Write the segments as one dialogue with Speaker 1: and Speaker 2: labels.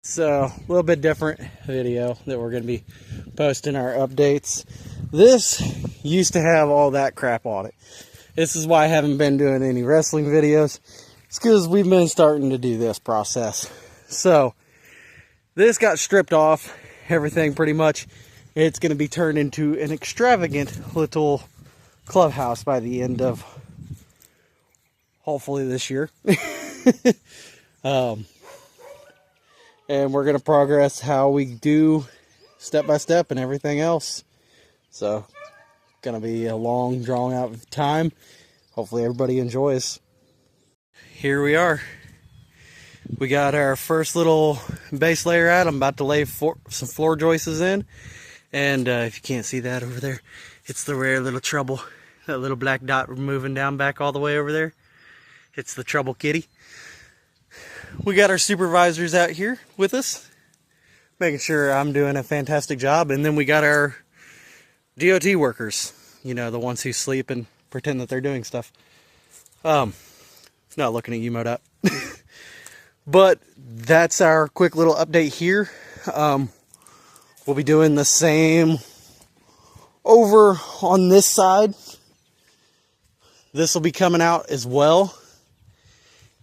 Speaker 1: So a little bit different video that we're going to be posting our updates. This used to have all that crap on it. This is why I haven't been doing any wrestling videos. It's because we've been starting to do this process. So this got stripped off, everything pretty much. It's going to be turned into an extravagant little clubhouse by the end of hopefully this year. And we're going to progress how we do step by step and everything else. So, going to be a long, drawn out time. Hopefully everybody enjoys. Here we are. We got our first little base layer out. I'm about to lay some floor joists in. And if you can't see that over there, it's the rare little trouble. That little black dot moving down back all the way over there. It's the trouble kitty. We got our supervisors out here with us, making sure I'm doing a fantastic job. And then we got our DOT workers, you know, the ones who sleep and pretend that they're doing stuff. Not looking at you, Modap. But that's our quick little update here. We'll be doing the same over on this side. This will be coming out as well.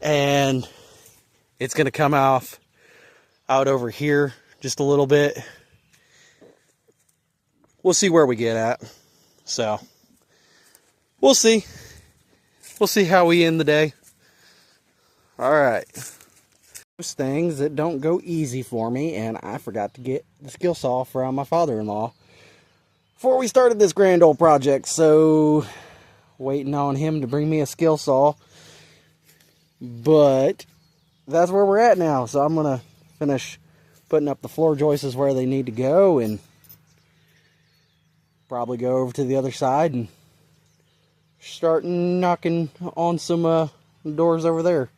Speaker 1: And it's going to come out over here just a little bit. We'll see where we get at. So, we'll see. We'll see how we end the day. Alright. Those things that don't go easy for me, and I forgot to get the skill saw from my father-in-law before we started this grand old project. So, waiting on him to bring me a skill saw. But that's where we're at now. So I'm going to finish putting up the floor joists where they need to go and probably go over to the other side and start knocking on some doors over there.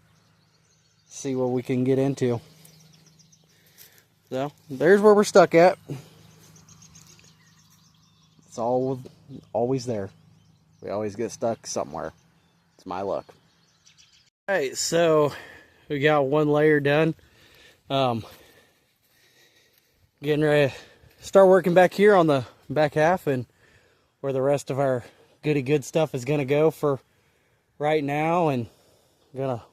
Speaker 1: See what we can get into. So there's where we're stuck at. It's always there. We always get stuck somewhere. It's my luck. Alright, so we got one layer done. Getting ready to start working back here on the back half and where the rest of our goody good stuff is going to go for right now. And I'm going to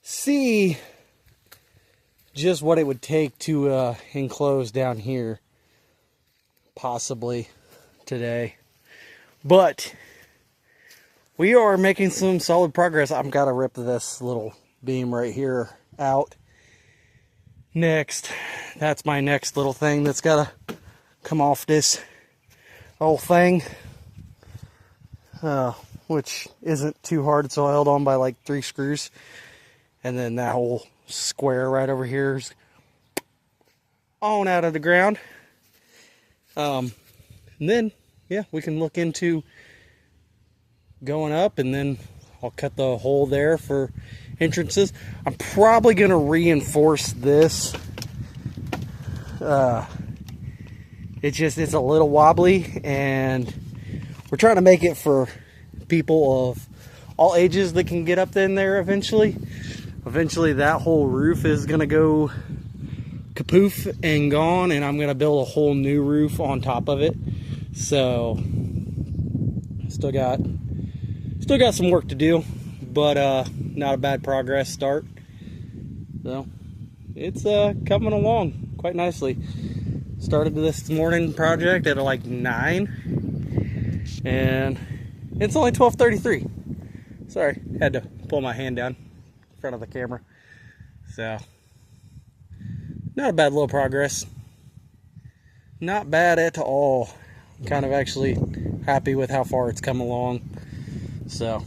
Speaker 1: see just what it would take to enclose down here possibly today. But we are making some solid progress. I've got to rip this little beam right here out next. That's my next little thing that's got to come off this whole thing. Which isn't too hard. It's all held on by like 3 screws. And then that whole square right over here is on out of the ground. And then, yeah, we can look into going up, and then I'll cut the hole there for entrances. I'm probably going to reinforce this. It's a little wobbly, and we're trying to make it for people of all ages that can get up in there eventually. Eventually that whole roof is going to go kapoof and gone, and I'm going to build a whole new roof on top of it. So still got some work to do, but not a bad progress start. So it's coming along quite nicely. Started this morning project at like 9, and it's only 12:33. Sorry, had to pull my hand down in front of the camera. So not a bad little progress. Not bad at all. Kind of actually happy with how far it's come along. So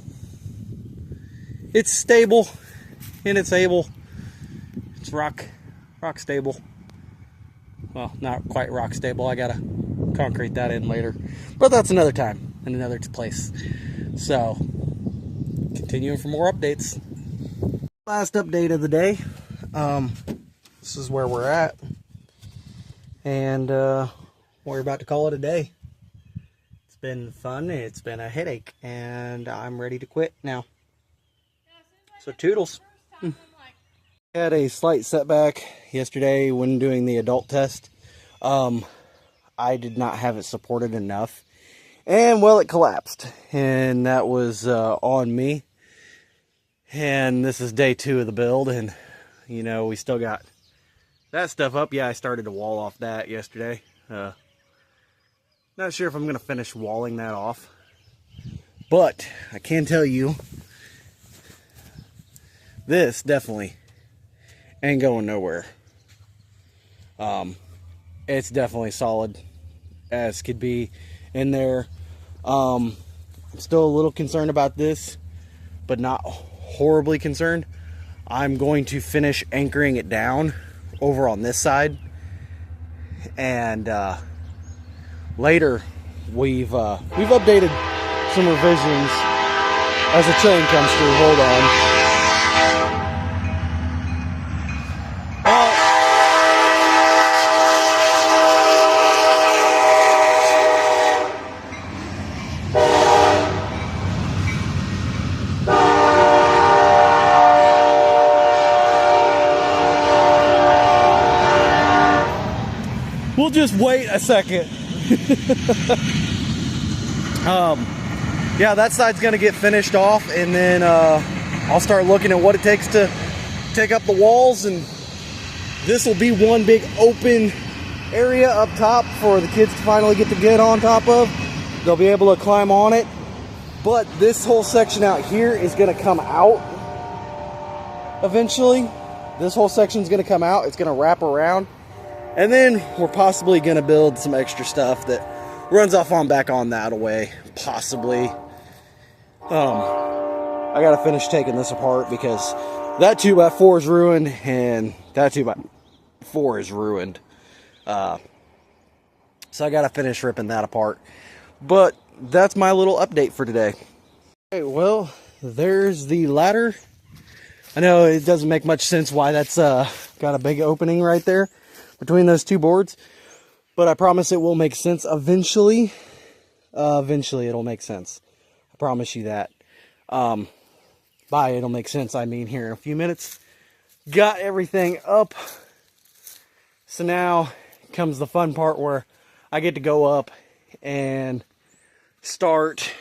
Speaker 1: it's stable and it's able. It's rock stable. Well, not quite rock stable. I gotta concrete that in later, but that's another time and another place. So continuing for more updates. Last update of the day. This is where we're at, and we're about to call it a day. It's been fun. It's been a headache, and I'm ready to quit now. So toodles. I had a slight setback yesterday when doing the adult test. I did not have it supported enough, and well, it collapsed, and that was on me. And this is day 2 of the build, and you know, we still got that stuff up. Yeah, I started to wall off that yesterday. Not sure if I'm going to finish walling that off, but I can tell you this definitely ain't going nowhere. It's definitely solid as could be in there. I'm still a little concerned about this, but not horribly concerned. I'm going to finish anchoring it down over on this side, and later we've updated some revisions as the train comes through. Hold on. We'll just wait a second. Yeah, that side's gonna get finished off, and then I'll start looking at what it takes to take up the walls, and this will be one big open area up top for the kids to finally get on top of. They'll be able to climb on it, but this whole section out here is gonna come out eventually. This whole section's gonna come out. It's gonna wrap around, and then we're possibly gonna build some extra stuff that runs off on back on that way, possibly. I gotta finish taking this apart because that 2x4 is ruined, and that 2x4 is ruined. So I gotta finish ripping that apart. But that's my little update for today. Okay, well, there's the ladder. I know it doesn't make much sense why that's got a big opening right there between those two boards, but I promise it will make sense eventually. Eventually it'll make sense. I promise you that. By it'll make sense, I mean here in a few minutes. Got everything up. So now comes the fun part where I get to go up and start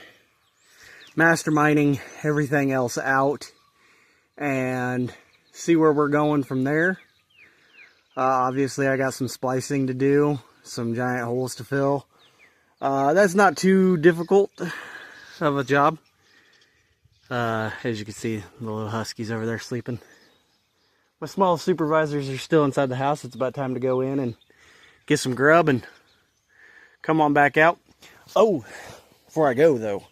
Speaker 1: masterminding everything else out and see where we're going from there. Obviously I got some splicing to do, some giant holes to fill. That's not too difficult of a job. As you can see, the little huskies over there sleeping. My small supervisors are still inside the house. It's about time to go in and get some grub and come on back out. Oh, before I go though,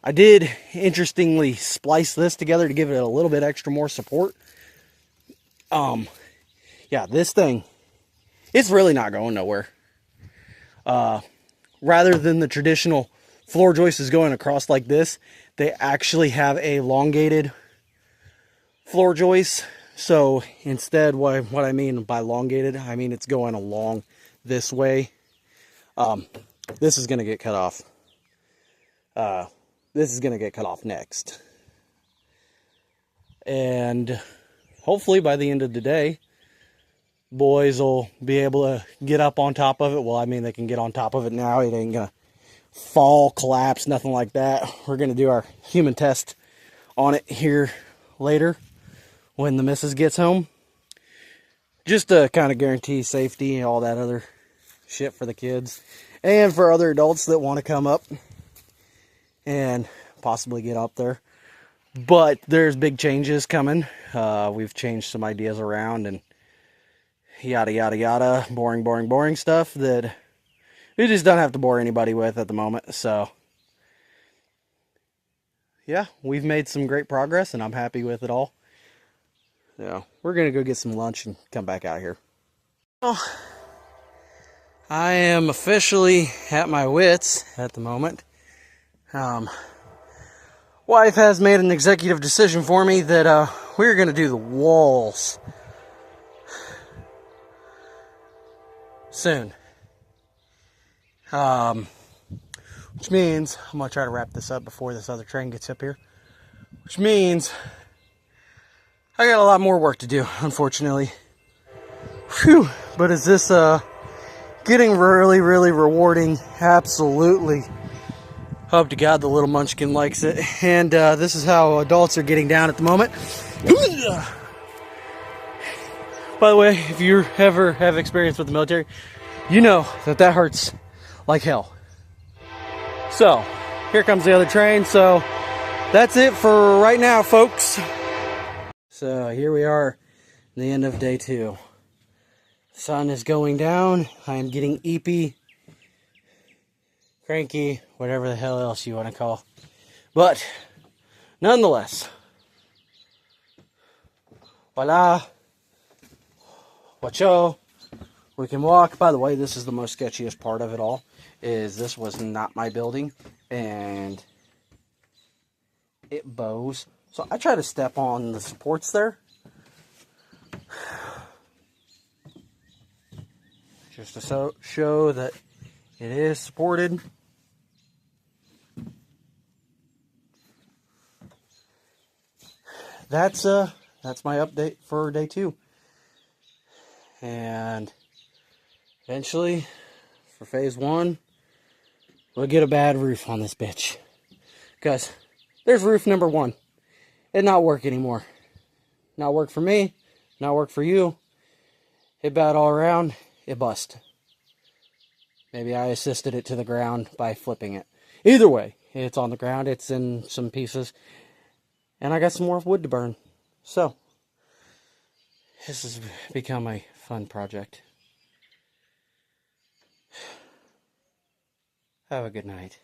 Speaker 1: I did interestingly splice this together to give it a little bit extra more support. Yeah, this thing, it's really not going nowhere. Rather than the traditional floor joists going across like this, they actually have a elongated floor joist. So instead, what I mean by elongated, I mean it's going along this way. This is going to get cut off. This is going to get cut off next. And hopefully by the end of the day, boys will be able to get up on top of it. Well, I mean, they can get on top of it now. It ain't going to fall, collapse, nothing like that. We're going to do our human test on it here later when the missus gets home, just to kind of guarantee safety and all that other shit for the kids and for other adults that want to come up and possibly get up there. But there's big changes coming. We've changed some ideas around and yada yada yada, boring stuff that we just don't have to bore anybody with at the moment. So yeah, we've made some great progress and I'm happy with it all. Yeah, we're gonna go get some lunch and come back out here. Well, I am officially at my wits at the moment. Wife has made an executive decision for me that we're gonna do the walls soon. Which means I'm gonna try to wrap this up before this other train gets up here. Which means I got a lot more work to do, unfortunately. Phew, but is this getting really, really rewarding? Absolutely. Hope to God the little munchkin likes it. And this is how adults are getting down at the moment. By the way, if you ever have experience with the military, you know that that hurts like hell. So, here comes the other train. So, that's it for right now, folks. So, here we are, the end of day 2. Sun is going down. I am getting eepy, cranky, whatever the hell else you want to call. But, nonetheless, voila, wacho, we can walk. By the way, this is the most sketchiest part of it all, is this was not my building, and it bows. So I try to step on the supports there, just to show that it is supported. That's my update for day 2. And eventually, for phase 1, we'll get a bad roof on this bitch. Because there's roof number 1. It not work anymore. Not work for me, not work for you. It bad all around, it bust. Maybe I assisted it to the ground by flipping it. Either way, it's on the ground, it's in some pieces. And I got some more wood to burn. So, this has become a fun project. Have a good night.